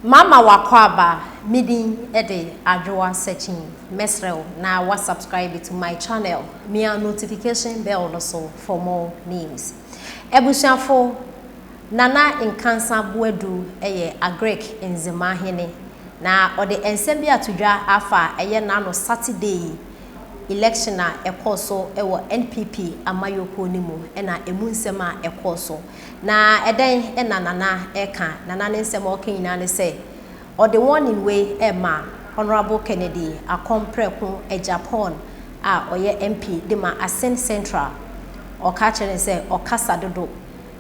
Mama wakwaba midi ede adwoa searching mesrel na wa subscribe to my channel mia notification bell also for more news. Ebusuafo Nana Nkansah buedu eye agrek nzemahene na ode ensem bi atodwa afa eye na no Saturday election a ekoso ewo NPP amayoko nimu ena emu nsem a ekoso na eden ena nana eka nana nsem okanyina ne se or the one in way Emma Honorable Kennedy a compreku a Japan oye MP de ma Ascent Central or catch and say or Casa dodo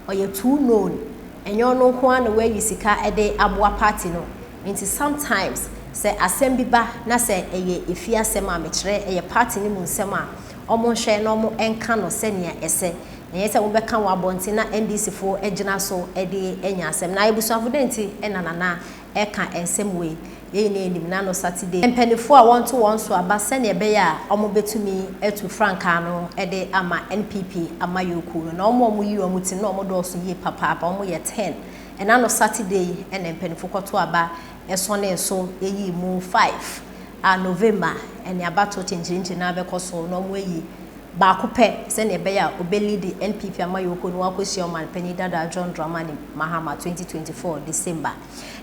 or you too known and you know one where you sika a day abwa party no into sometimes say assembly ba na say if you sema metre a party ni mun sema omo share no mo enka no senia ese na yesa wo beka wa bonti na NDC fo ejina so ede enya asem na ibusuafo denti enanana eka ensem we ye na enim na no Saturday empenifo a won to won so aba senia be ya omo betumi etu franka no ede ama NPP ama yoku na omo yi omo ti na omo do so yi papa omo ye 10 ena no Saturday ena empenifo kwato aba eso na eso eyi mu 5 November ene abato chenjinji na be koso na omo yi ba kupe se ne be ya obeli di NPP amayoko no akosi o man pani dada John Dramani Mahama 2024 December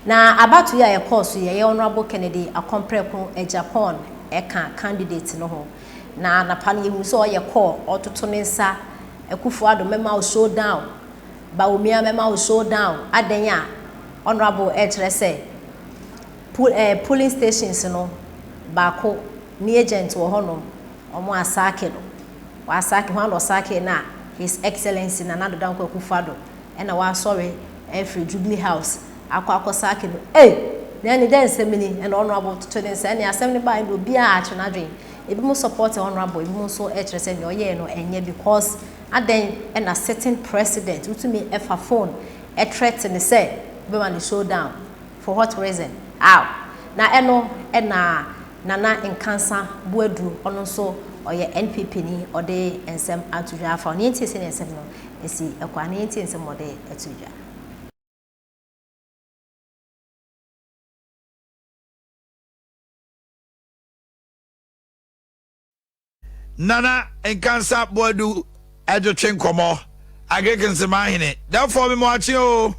na abatu ya course ye Honorable Kennedy akompreku e Japan eka candidate no ho na pan ye so ye call ototo ne nsa ekufu ado mema o show down ba omia mema o show down adenya Honorable se polling stations no ba ko ni agent wo honom omo asake no wasaki hwan osaki na His Excellency na nado danko akufado ena wa sorry every Jubilee House akwa saki no na ni den semini and Honorable to den say ni assembly by do bia ache na dwen ebi mo support Honorable ebi mo so say ni oye no enye because aden ena certain president utumi efa phone threaten say be man show down for what reason na eno ena Nana Nkansah buedu ono so oye NPP ni ode ensem atudwa afa ni enti se ne ensem no esi ekwa ni enti ensem ode atudwa Nana Nkansah buedu ejo chenkomo agekensema hine therefore me mo achi o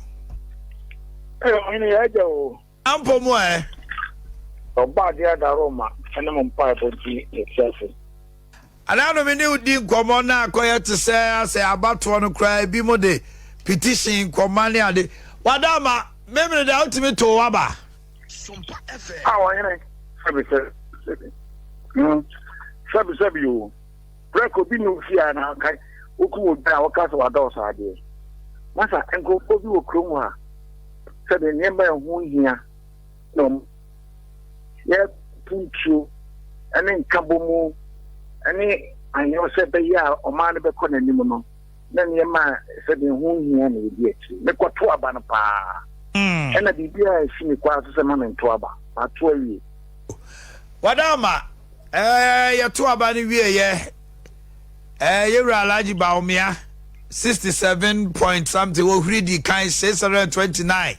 hine ejo ampo mo Oba dia da Roma ene mo mpa bodi exercise Anano me ni udi nkomo na akoye te se abato no kra bi mo de petition komane ade wadama memre da ultimate to waba sompa efe wanyere sabi yo breko bi no fia na kai oku obi a wakasa wadosa ade masa enko obi okrom ha sabe nyemba ho hia no ye punchu ene nkabomu ene anyo se be ya o ma ne be ko nanim no na ne ma se be hu hia na ebi achi me kwato aba no pa ena bibia esi me kwa so se ma nto aba ato awie wadama ya to aba ni wie ye yewra alaji baomia 67 point something wo huridi kan 629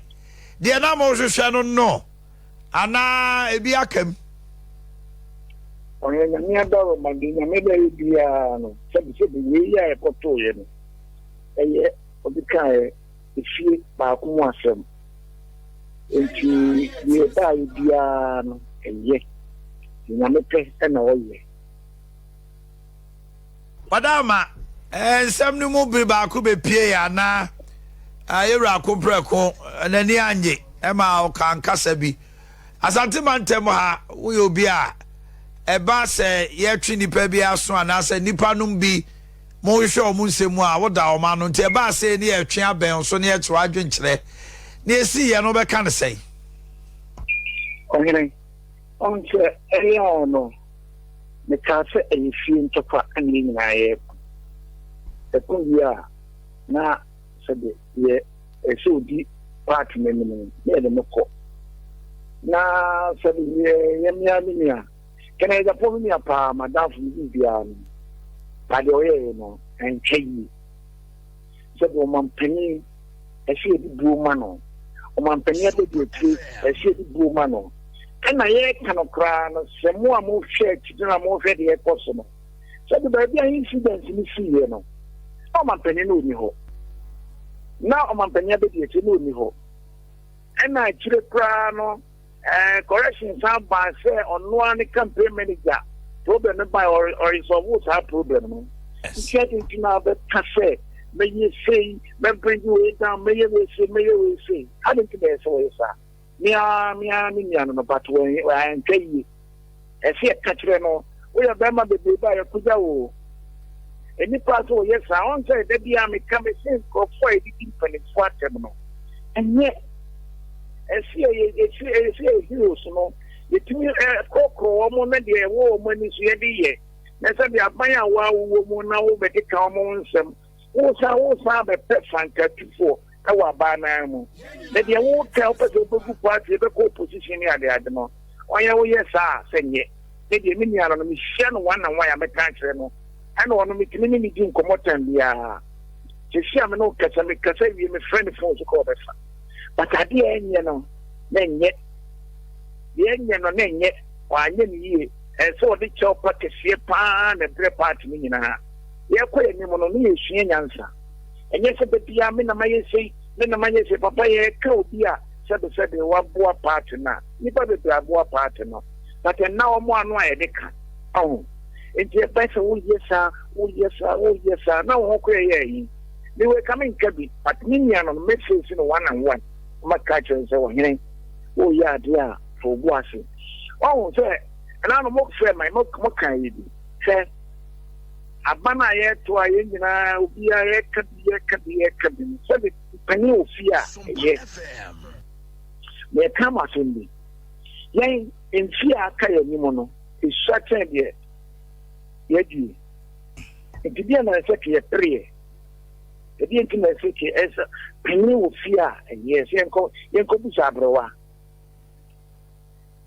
de na mo hwehwe no ana ebi akam onye nyame adoro mandina mebe bia no sebi we ya ekoto ye no eye obikae efie ba ko mu asem enti ye ba bia no eye nyame pe na oye wadama ensem ni mu bi ba ko be pie ya na ayewra akompreko nani anye ema o kan kasa bi asante mantem ha wo yo bi a eba se ye twi nipa bi aso ana se nipa num bi mo hwe o mu nsemu a wo da o ma no nte eba se ne ye twi aben so ne ye tro adwenkyere ne esi ye no be kan sei onye onche eyo no me ka se enfi ntopa ani na ye ya na se de ye eso di party menim ne de meko na sabi yemya minia kena ya po minia pa madafu bibia no pa de oye no encheyi sabi o mampani esi ebi duo ma no omampania be de ti e hye di bu ma no na ye kanokra no se mo a mo hwe tidina mo hwe de e koso no so de ba bia incident ni siye no omampania no ni ho na omampania be de ti no ni ho na chire kra no correction some by say on one campaign manager problem by or resolve that problem no get into now the cafe may you say may bring you down may you say I don't think so sir me no but when I am tell you e see catch no we are bema be by kuja wo any part of yes I want say that be am come say go for it in for them no and yet esi heroes no yetimi kokro omo na de wo omo ni so ye de ye na se de aban a wa wo mu na wo be de ka omo nsem wo sa be perfect tufo e wa ba na mu na de wo ka o pese obogu party be ko position ni ade no onya wo ye sa senye de de mi nia no mi hia no wan na wan ya me kan kire no ana wono mi timi ni di nkomotan bia se hia me no kasa wi me friend phone so ko be fa but ade enye no nenye no nenye wanye ni so de chopa kese pa na bre party ni nyina ye koye ni mo no ni esua nyansa enye se betia me na maye sei papa ye ka obi a se de wa boa party na ni ba be boa party no but na o mo anu aye de ka oh enti e pese wo yesa na wo koye ye yi ni we coming kabi but ni nya no message no one on one makacho se wo hene wo ya dia for buase oh say na no mo fe mai mo kan yi bi say abana ye to aye nyina obi ya kabi so be pani ofia ye me kama sendi yen enfia aka ye ni mo no ishaten de ye di ntibia na se ke ye prie ebi enti na se ke esa pani ofia ye se enko bu sabrowa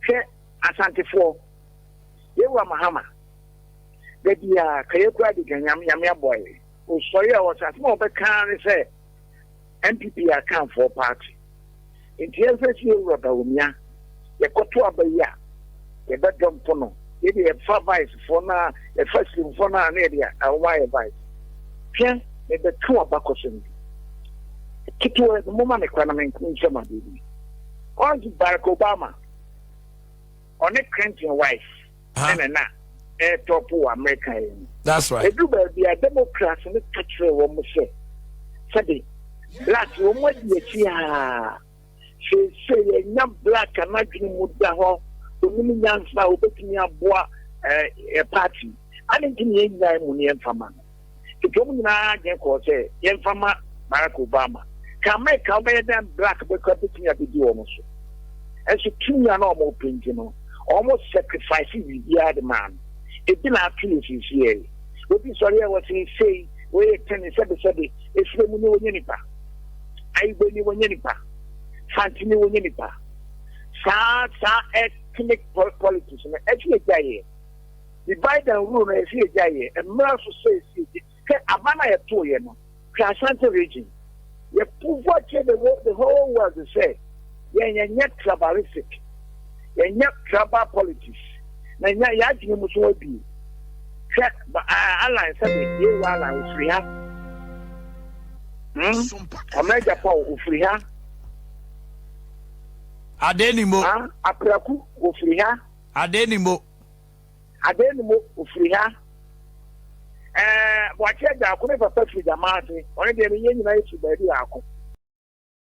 ke asantefo yewa mahama dia kaye kwa di ganyam boy o sori a wasa mo be kan say MPP account for party enti efesi ewa ba omia ye koto abaya ye be dom pono ye be fa vice for na e first for na na dia why vice ke me be to abakosen kitu mo ma me kwa na men kun chama bibi on Barack Obama on a Clinton wife na top of America. That's right. Everybody be a Democrat in the country wo say. Sabi, black wo mo di chia. Say nya black na dwene mu da ho. Onimi nyansa obetumi aboa a party. Ani ntini nya mu ne mfama. Ito mu na je ko say ye mfama Barack Obama. Ka make ka be dem black be ko betumi abidi wo so. Enso tunya na o mo pinji no. Almost sacrificing the man. It didn't actually here. What is sorry, I was say, we 10 7 if you know Yenipa. I will you Yenipa. Santini Yenipa. Sa ethnic politics. Actually, Jaye. The Biden rule is here, Jaye. And Mercer says, Abana a 2 year no. Kasanta region. You prove what the whole world to say. You're not tribalistic. You're tribal politics. Na ya ji mu so bi. Check Allah say ye wala ofri ha. Omega Paul ofri ha. Adenimo. Apraku ofri ha. Adenimo ofri ha. Wa che da ko ne papa fi da ma se. Oni de ye nyina isu ba ri akọ.